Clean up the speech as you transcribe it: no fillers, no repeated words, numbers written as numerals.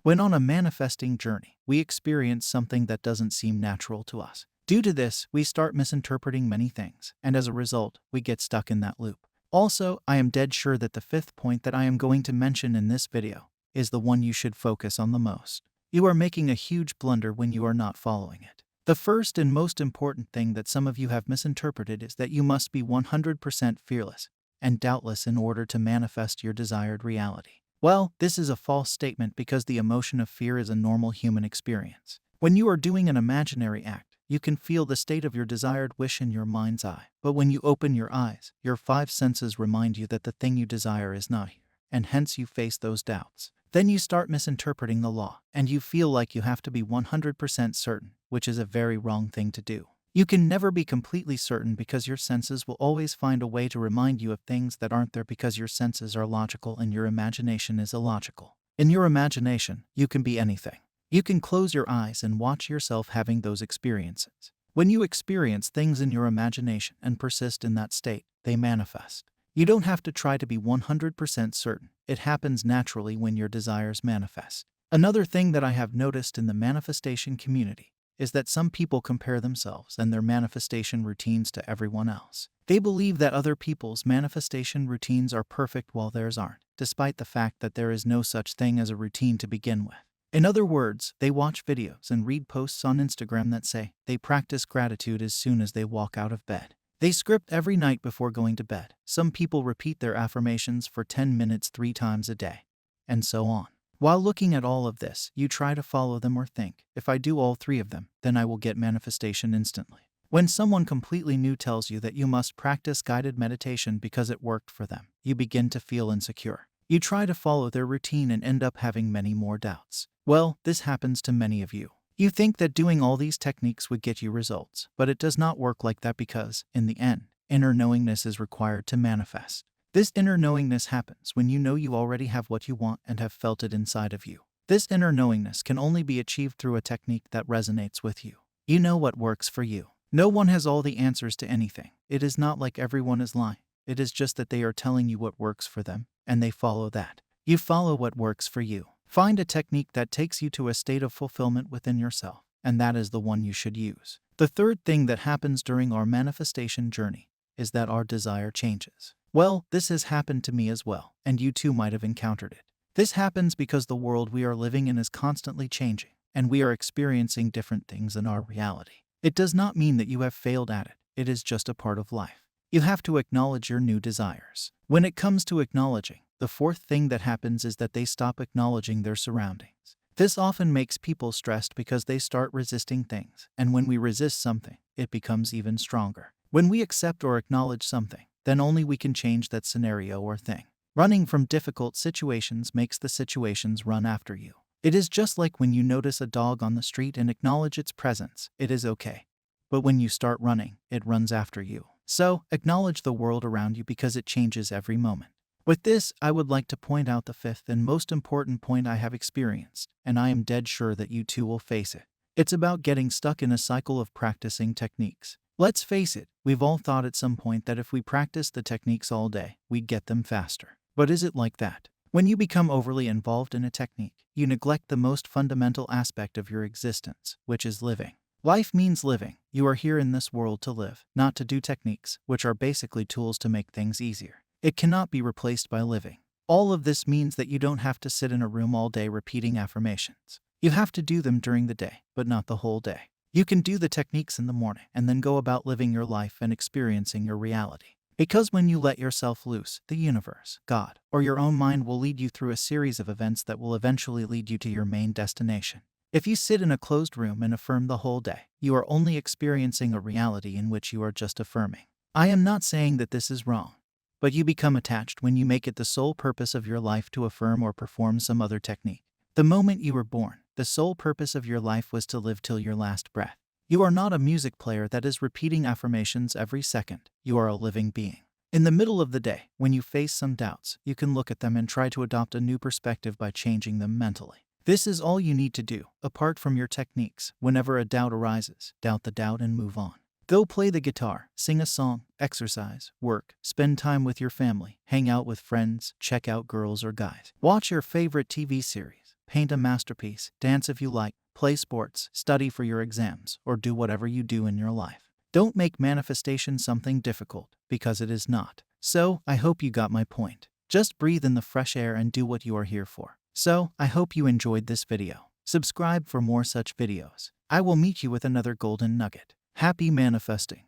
When on a manifesting journey, we experience something that doesn't seem natural to us. Due to this, we start misinterpreting many things, and as a result, we get stuck in that loop. Also, I am dead sure that the fifth point that I am going to mention in this video is the one you should focus on the most. You are making a huge blunder when you are not following it. The first and most important thing that some of you have misinterpreted is that you must be 100% fearless and doubtless in order to manifest your desired reality. Well, this is a false statement because the emotion of fear is a normal human experience. When you are doing an imaginary act, you can feel the state of your desired wish in your mind's eye. But when you open your eyes, your five senses remind you that the thing you desire is not here, and hence you face those doubts. Then you start misinterpreting the law, and you feel like you have to be 100% certain, which is a very wrong thing to do. You can never be completely certain because your senses will always find a way to remind you of things that aren't there because your senses are logical and your imagination is illogical. In your imagination, you can be anything. You can close your eyes and watch yourself having those experiences. When you experience things in your imagination and persist in that state, they manifest. You don't have to try to be 100% certain. It happens naturally when your desires manifest. Another thing that I have noticed in the manifestation community is that some people compare themselves and their manifestation routines to everyone else. They believe that other people's manifestation routines are perfect while theirs aren't, despite the fact that there is no such thing as a routine to begin with. In other words, they watch videos and read posts on Instagram that say they practice gratitude as soon as they walk out of bed. They script every night before going to bed. Some people repeat their affirmations for 10 minutes 3 times a day, and so on. While looking at all of this, you try to follow them or think, if I do all 3 of them, then I will get manifestation instantly. When someone completely new tells you that you must practice guided meditation because it worked for them, you begin to feel insecure. You try to follow their routine and end up having many more doubts. Well, this happens to many of you. You think that doing all these techniques would get you results, but it does not work like that because, in the end, inner knowingness is required to manifest. This inner knowingness happens when you know you already have what you want and have felt it inside of you. This inner knowingness can only be achieved through a technique that resonates with you. You know what works for you. No one has all the answers to anything. It is not like everyone is lying. It is just that they are telling you what works for them, and they follow that. You follow what works for you. Find a technique that takes you to a state of fulfillment within yourself, and that is the one you should use. The third thing that happens during our manifestation journey is that our desire changes. Well, this has happened to me as well, and you too might have encountered it. This happens because the world we are living in is constantly changing, and we are experiencing different things in our reality. It does not mean that you have failed at it. It is just a part of life. You have to acknowledge your new desires. When it comes to acknowledging, the fourth thing that happens is that they stop acknowledging their surroundings. This often makes people stressed because they start resisting things, and when we resist something, it becomes even stronger. When we accept or acknowledge something, then only we can change that scenario or thing. Running from difficult situations makes the situations run after you. It is just like when you notice a dog on the street and acknowledge its presence, it is okay. But when you start running, it runs after you. So, acknowledge the world around you because it changes every moment. With this, I would like to point out the fifth and most important point I have experienced, and I am dead sure that you too will face it. It's about getting stuck in a cycle of practicing techniques. Let's face it, we've all thought at some point that if we practice the techniques all day, we'd get them faster. But is it like that? When you become overly involved in a technique, you neglect the most fundamental aspect of your existence, which is living. Life means living. You are here in this world to live, not to do techniques, which are basically tools to make things easier. It cannot be replaced by living. All of this means that you don't have to sit in a room all day repeating affirmations. You have to do them during the day, but not the whole day. You can do the techniques in the morning and then go about living your life and experiencing your reality. Because when you let yourself loose, the universe, God, or your own mind will lead you through a series of events that will eventually lead you to your main destination. If you sit in a closed room and affirm the whole day, you are only experiencing a reality in which you are just affirming. I am not saying that this is wrong, but you become attached when you make it the sole purpose of your life to affirm or perform some other technique. The moment you were born, the sole purpose of your life was to live till your last breath. You are not a music player that is repeating affirmations every second. You are a living being. In the middle of the day, when you face some doubts, you can look at them and try to adopt a new perspective by changing them mentally. This is all you need to do, apart from your techniques. Whenever a doubt arises, doubt the doubt and move on. Go play the guitar, sing a song, exercise, work, spend time with your family, hang out with friends, check out girls or guys. Watch your favorite TV series. paint a masterpiece, dance if you like, play sports, study for your exams, or do whatever you do in your life. Don't make manifestation something difficult, because it is not. So, I hope you got my point. Just breathe in the fresh air and do what you are here for. So, I hope you enjoyed this video. Subscribe for more such videos. I will meet you with another golden nugget. Happy manifesting.